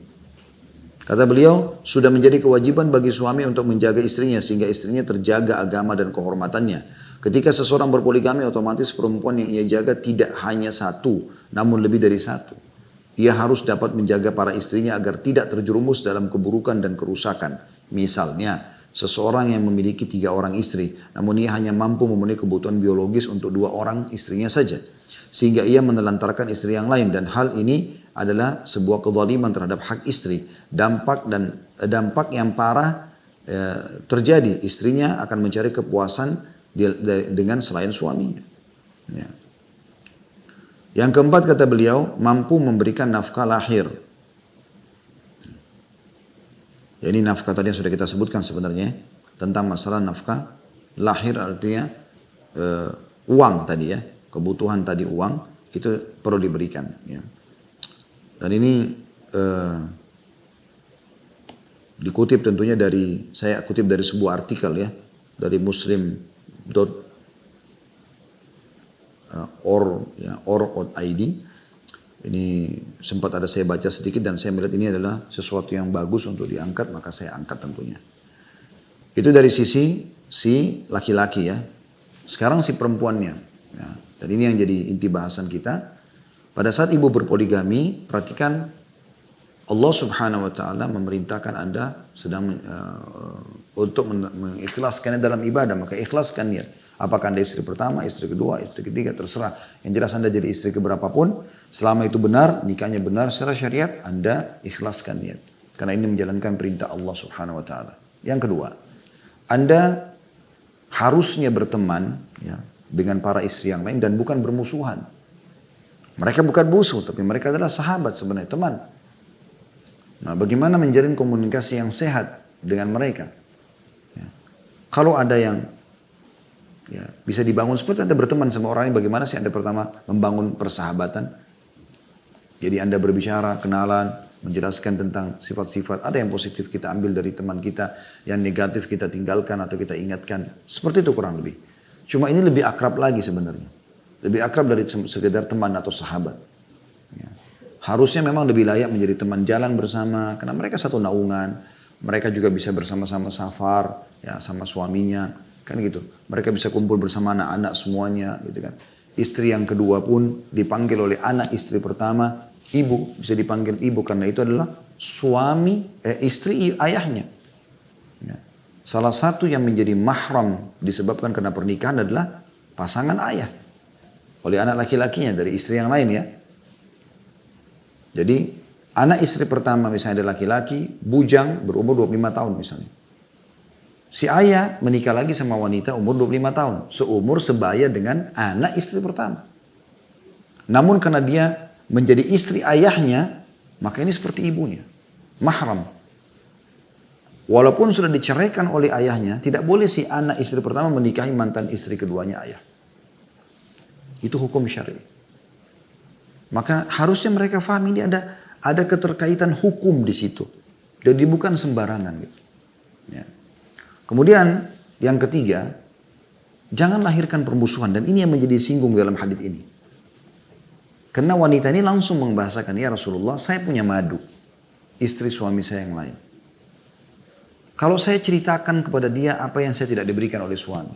Kata beliau, sudah menjadi kewajiban bagi suami untuk menjaga istrinya sehingga istrinya terjaga agama dan kehormatannya. Ketika seseorang berpoligami, otomatis perempuan yang ia jaga tidak hanya satu, namun lebih dari satu. Ia harus dapat menjaga para istrinya agar tidak terjerumus dalam keburukan dan kerusakan. Misalnya, seseorang yang memiliki 3 orang istri, namun ia hanya mampu memenuhi kebutuhan biologis untuk 2 orang istrinya saja. Sehingga ia menelantarkan istri yang lain, dan hal ini adalah sebuah kezaliman terhadap hak istri. Dampak yang parah terjadi, istrinya akan mencari kepuasan dengan selain suaminya. Ya. Yang keempat, kata beliau, mampu memberikan nafkah lahir. Ya, ini nafkah tadi yang sudah kita sebutkan sebenarnya tentang masalah nafkah lahir, artinya uang tadi ya, kebutuhan tadi uang itu perlu diberikan. Ya. Dan ini dikutip tentunya saya kutip dari sebuah artikel ya, dari muslim.org.id. Ini sempat ada saya baca sedikit dan saya melihat ini adalah sesuatu yang bagus untuk diangkat, maka saya angkat tentunya. Itu dari sisi si laki-laki ya. Sekarang si perempuannya. Ya. Dan ini yang jadi inti bahasan kita. Pada saat ibu berpoligami, perhatikan Allah subhanahu wa ta'ala memerintahkan Anda sedang untuk mengikhlaskannya dalam ibadah, maka ikhlaskan niat. Apakah Anda istri pertama, istri kedua, istri ketiga, terserah. Yang jelas Anda jadi istri keberapapun, selama itu benar, nikahnya benar secara syariat, Anda ikhlaskan niat. Karena ini menjalankan perintah Allah subhanahu wa ta'ala. Yang kedua, Anda harusnya berteman ya, dengan para istri yang lain dan bukan bermusuhan. Mereka bukan musuh, tapi mereka adalah sahabat sebenarnya, teman. Nah, bagaimana menjalin komunikasi yang sehat dengan mereka? Ya. Kalau ada yang ya, bisa dibangun seperti Anda berteman sama orang ini, bagaimana sih Anda pertama membangun persahabatan? Jadi Anda berbicara, kenalan, menjelaskan tentang sifat-sifat. Ada yang positif kita ambil dari teman kita, yang negatif kita tinggalkan atau kita ingatkan. Seperti itu kurang lebih. Cuma ini lebih akrab lagi sebenarnya. Lebih akrab dari sekedar teman atau sahabat. Ya. Harusnya memang lebih layak menjadi teman jalan bersama, karena mereka satu naungan. Mereka juga bisa bersama-sama safar, ya, sama suaminya. Kan gitu. Mereka bisa kumpul bersama anak-anak semuanya gitu kan. Istri yang kedua pun dipanggil oleh anak istri pertama, ibu, bisa dipanggil ibu karena itu adalah istri ayahnya. Ya. Salah satu yang menjadi mahram disebabkan karena pernikahan adalah pasangan ayah. Oleh anak laki-lakinya dari istri yang lain ya. Jadi anak istri pertama misalnya ada laki-laki, bujang berumur 25 tahun misalnya. Si ayah menikah lagi sama wanita umur 25 tahun. Seumur sebaya dengan anak istri pertama. Namun karena dia menjadi istri ayahnya, maka ini seperti ibunya. Mahram. Walaupun sudah diceraikan oleh ayahnya, tidak boleh si anak istri pertama menikahi mantan istri keduanya ayah. Itu hukum syar'i. Maka harusnya mereka paham ini ada keterkaitan hukum di situ. Jadi bukan sembarangan gitu. Ya. Kemudian yang ketiga, jangan lahirkan permusuhan, dan ini yang menjadi singgung dalam hadis ini. Karena wanita ini langsung membahasakan, ya Rasulullah, saya punya madu, istri suami saya yang lain. Kalau saya ceritakan kepada dia apa yang saya tidak diberikan oleh suami,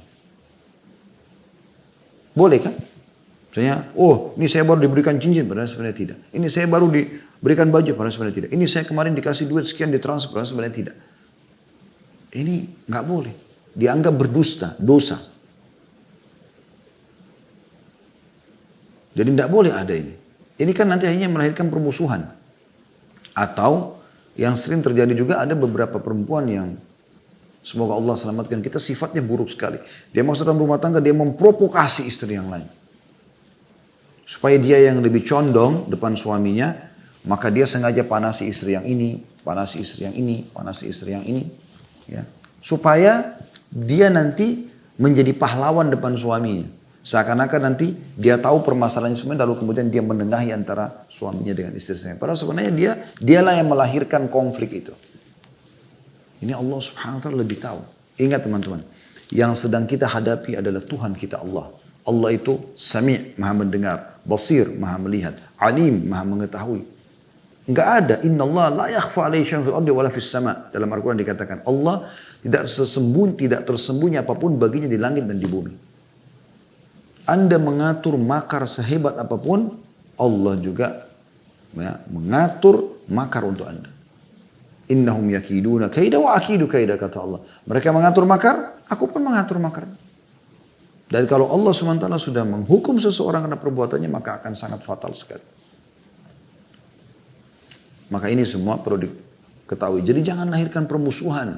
boleh kan? Misalnya, oh ini saya baru diberikan cincin, padahal sebenarnya tidak. Ini saya baru diberikan baju, padahal sebenarnya tidak. Ini saya kemarin dikasih duit sekian ditransfer, padahal sebenarnya tidak. Ini nggak boleh. Dianggap berdusta, dosa. Jadi nggak boleh ada ini. Ini kan nanti akhirnya melahirkan permusuhan. Atau yang sering terjadi juga ada beberapa perempuan yang semoga Allah selamatkan kita, sifatnya buruk sekali. Dia masuk dalam rumah tangga, dia memprovokasi istri yang lain. Supaya dia yang lebih condong depan suaminya, maka dia sengaja panasi istri yang ini, panasi istri yang ini, panasi istri yang ini. Ya. Supaya dia nanti menjadi pahlawan depan suaminya. Seakan-akan nanti dia tahu permasalahannya semua, lalu kemudian dia menengahi antara suaminya dengan istri-istrinya. Padahal sebenarnya dialah yang melahirkan konflik itu. Ini Allah Subhanahu wa taala lebih tahu. Ingat teman-teman, yang sedang kita hadapi adalah Tuhan kita Allah. Allah itu Sami', Maha mendengar, Basir, Maha melihat, Alim, Maha mengetahui. Enggak ada, innallaha la yakhfa 'alaihi syai'un fil ardi wala fis sama'. Dalam Al-Qur'an dikatakan Allah tidak tersembunyi apapun baginya di langit dan di bumi. Anda mengatur makar sehebat apapun, Allah juga mengatur makar untuk Anda. Innahum yakiduna kaida wa akidu kaida, kata Allah. Mereka mengatur makar, aku pun mengatur makar. Dan kalau Allah SWT sudah menghukum seseorang karena perbuatannya, maka akan sangat fatal sekali. Maka ini semua perlu diketahui. Jadi jangan lahirkan permusuhan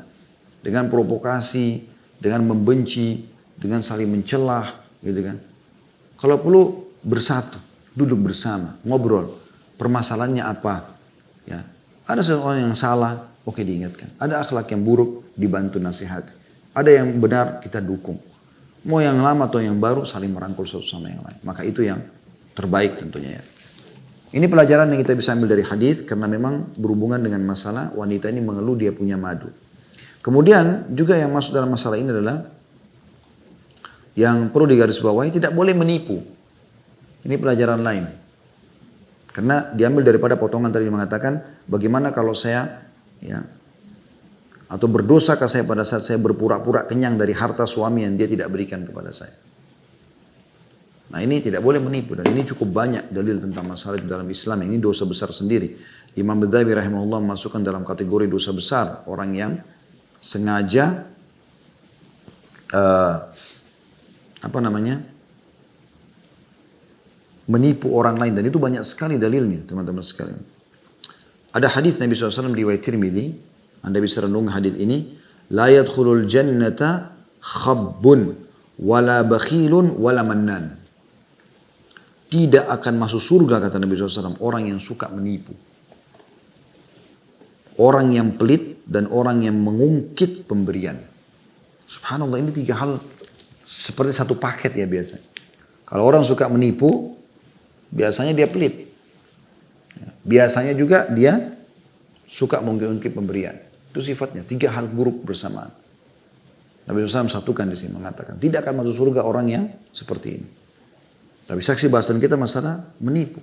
dengan provokasi, dengan membenci, dengan saling mencelah, gitu kan. Kalau perlu bersatu, duduk bersama, ngobrol. Permasalahannya apa? Ya. Ada seseorang yang salah, oke diingatkan. Ada akhlak yang buruk, dibantu nasihati. Ada yang benar, kita dukung. Mau yang lama atau yang baru, saling merangkul satu sama yang lain. Maka itu yang terbaik tentunya ya. Ini pelajaran yang kita bisa ambil dari hadis karena memang berhubungan dengan masalah wanita ini mengeluh dia punya madu. Kemudian juga yang masuk dalam masalah ini adalah yang perlu digarisbawahi, tidak boleh menipu. Ini pelajaran lain. Karena diambil daripada potongan tadi mengatakan, bagaimana kalau saya, ya, atau berdosakah saya pada saat saya berpura-pura kenyang dari harta suami yang dia tidak berikan kepada saya. Nah ini tidak boleh menipu, dan ini cukup banyak dalil tentang masalah itu dalam Islam. Ini dosa besar sendiri. Imam Badzawi rahimahullah masukkan dalam kategori dosa besar orang yang sengaja menipu orang lain, dan itu banyak sekali dalilnya teman-teman sekalian. Ada hadis Nabi SAW riwayat Tirmidzi, Anda bisa renung hadis ini, la yadkhulul jannata khabbun wala bakhilun wala mannan. Tidak akan masuk surga, kata Nabi SAW, orang yang suka menipu, orang yang pelit, dan orang yang mengungkit pemberian. Subhanallah, ini tiga hal seperti satu paket ya biasanya. Kalau orang suka menipu, biasanya dia pelit. Biasanya juga dia suka mengungkit pemberian. Itu sifatnya, tiga hal buruk bersamaan. Nabi SAW satukan di sini, mengatakan tidak akan masuk surga orang yang seperti ini. Tapi saksi bahasan kita masalah menipu.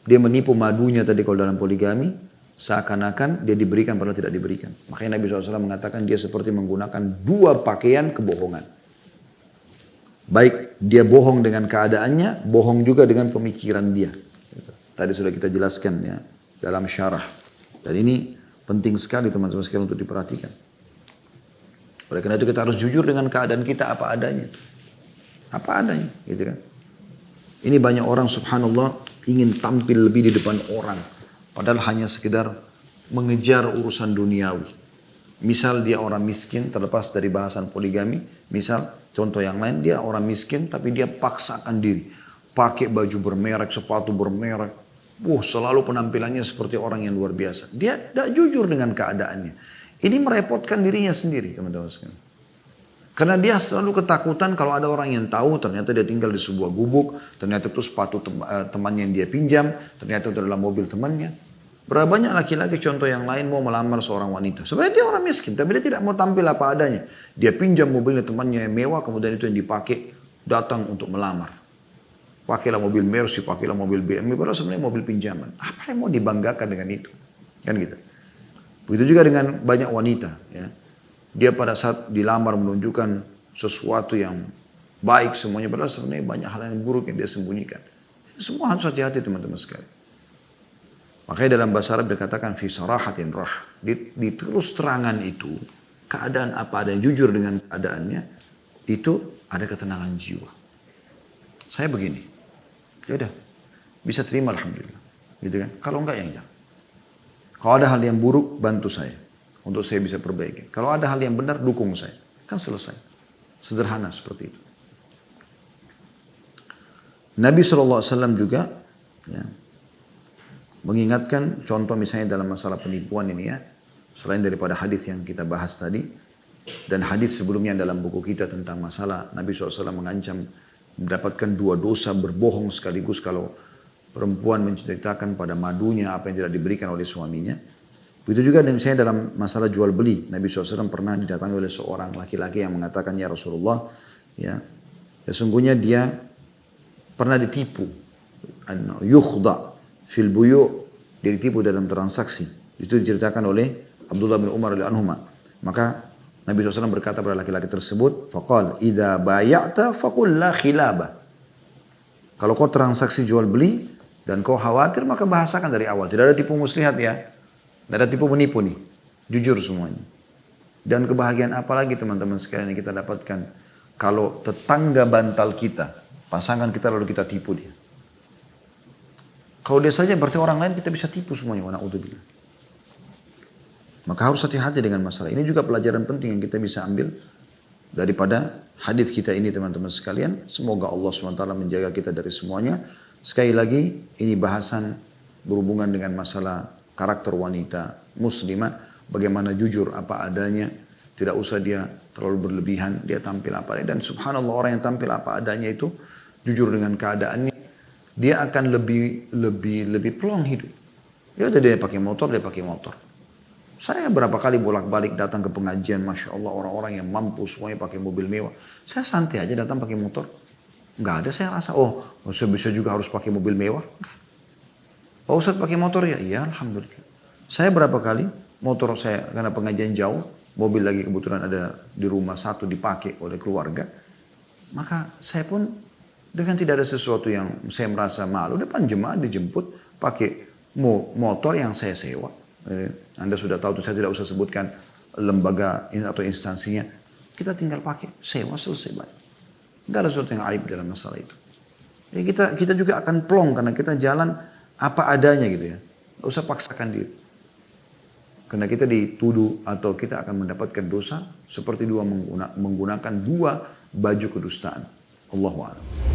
Dia menipu madunya tadi kalau dalam poligami, seakan-akan dia diberikan padahal tidak diberikan. Makanya Nabi SAW mengatakan dia seperti menggunakan dua pakaian kebohongan. Baik dia bohong dengan keadaannya, bohong juga dengan pemikiran dia. Tadi sudah kita jelaskan ya dalam syarah. Dan ini penting sekali teman-teman sekalian untuk diperhatikan. Oleh karena itu kita harus jujur dengan keadaan kita apa adanya. Apa adanya, gitu kan. Ini banyak orang subhanallah ingin tampil lebih di depan orang. Padahal hanya sekedar mengejar urusan duniawi. Misal dia orang miskin, terlepas dari bahasan poligami. Misal contoh yang lain, dia orang miskin tapi dia paksakan diri. Pakai baju bermerek, sepatu bermerek. Selalu penampilannya seperti orang yang luar biasa. Dia tidak jujur dengan keadaannya. Ini merepotkan dirinya sendiri teman-teman sekalian. Karena dia selalu ketakutan kalau ada orang yang tahu ternyata dia tinggal di sebuah gubuk, ternyata itu sepatu temannya yang dia pinjam, ternyata itu adalah mobil temannya. Berapa banyak laki-laki contoh yang lain mau melamar seorang wanita. Sebenarnya dia orang miskin, tapi dia tidak mau tampil apa adanya. Dia pinjam mobilnya temannya yang mewah, kemudian itu yang dipakai datang untuk melamar. Pakailah mobil Mercy, pakailah mobil BMW, padahal sebenarnya mobil pinjaman. Apa yang mau dibanggakan dengan itu? Kan gitu. Begitu juga dengan banyak wanita, ya. Dia pada saat dilamar menunjukkan sesuatu yang baik semuanya, padahal sebenarnya banyak hal yang buruk yang dia sembunyikan. Semua harus hati-hati teman-teman sekalian. Makanya dalam bahasa Arab dikatakan fi sarahatin rah. Di terus terangan itu, keadaan apa ada yang jujur dengan keadaannya, itu ada ketenangan jiwa. Saya begini, ya udah bisa terima alhamdulillah, gitu kan. Kalau enggak ya enggak. Kalau ada hal yang buruk bantu saya. Untuk saya bisa perbaiki. Kalau ada hal yang benar, dukung saya. Kan selesai. Sederhana seperti itu. Nabi SAW juga ya, mengingatkan contoh misalnya dalam masalah penipuan ini ya. Selain daripada hadis yang kita bahas tadi. Dan hadis sebelumnya dalam buku kita tentang masalah Nabi SAW mengancam mendapatkan 2 dosa berbohong sekaligus kalau perempuan menceritakan pada madunya apa yang tidak diberikan oleh suaminya. Begitu juga dengan saya dalam masalah jual beli. Nabi SAW pernah didatangi oleh seorang laki-laki yang mengatakan, ya Rasulullah, ya sesungguhnya dia pernah ditipu. Yukhda fil buyu, dia ditipu dalam transaksi. Itu diceritakan oleh Abdullah bin Umar radhiyallahu anhu. Maka Nabi SAW berkata pada laki-laki tersebut, faqal idza bay'ata faqul la khilaba. Kalau kau transaksi jual beli dan kau khawatir, maka bahasakan dari awal. Tidak ada tipu muslihat ya. Tidak ada tipu menipu nih. Jujur semuanya. Dan kebahagiaan apa lagi teman-teman sekalian yang kita dapatkan kalau tetangga bantal kita, pasangan kita lalu kita tipu dia. Kalau dia saja berarti orang lain kita bisa tipu semuanya. Wa na'udzubillah. Maka harus hati-hati dengan masalah. Ini juga pelajaran penting yang kita bisa ambil daripada hadis kita ini teman-teman sekalian. Semoga Allah SWT menjaga kita dari semuanya. Sekali lagi ini bahasan berhubungan dengan masalah karakter wanita muslimah. Bagaimana jujur apa adanya. Tidak usah dia terlalu berlebihan. Dia tampil apa adanya. Dan subhanallah orang yang tampil apa adanya itu jujur dengan keadaannya. Dia akan lebih pelong hidup. Ya udah dia pakai motor, dia pakai motor. Saya berapa kali bolak-balik datang ke pengajian, Masya Allah orang-orang yang mampu semuanya pakai mobil mewah. Saya santai aja datang pakai motor. Nggak ada saya rasa, saya bisa juga harus pakai mobil mewah. Pak Ustadz pakai motor ya? Iya Alhamdulillah. Saya berapa kali motor saya karena pengajian jauh, mobil lagi kebetulan ada di rumah satu dipakai oleh keluarga. Maka saya pun dengan tidak ada sesuatu yang saya merasa malu, depan jemaah dijemput pakai motor yang saya sewa. Anda sudah tahu, saya tidak usah sebutkan lembaga atau instansinya. Kita tinggal pakai, sewa selesai. Tidak ada sesuatu yang aib dalam masalah itu. Jadi kita juga akan plong karena kita jalan apa adanya gitu ya. Tidak usah paksakan diri. Karena kita dituduh atau kita akan mendapatkan dosa seperti menggunakan 2 baju kedustaan. Allahu a'lam.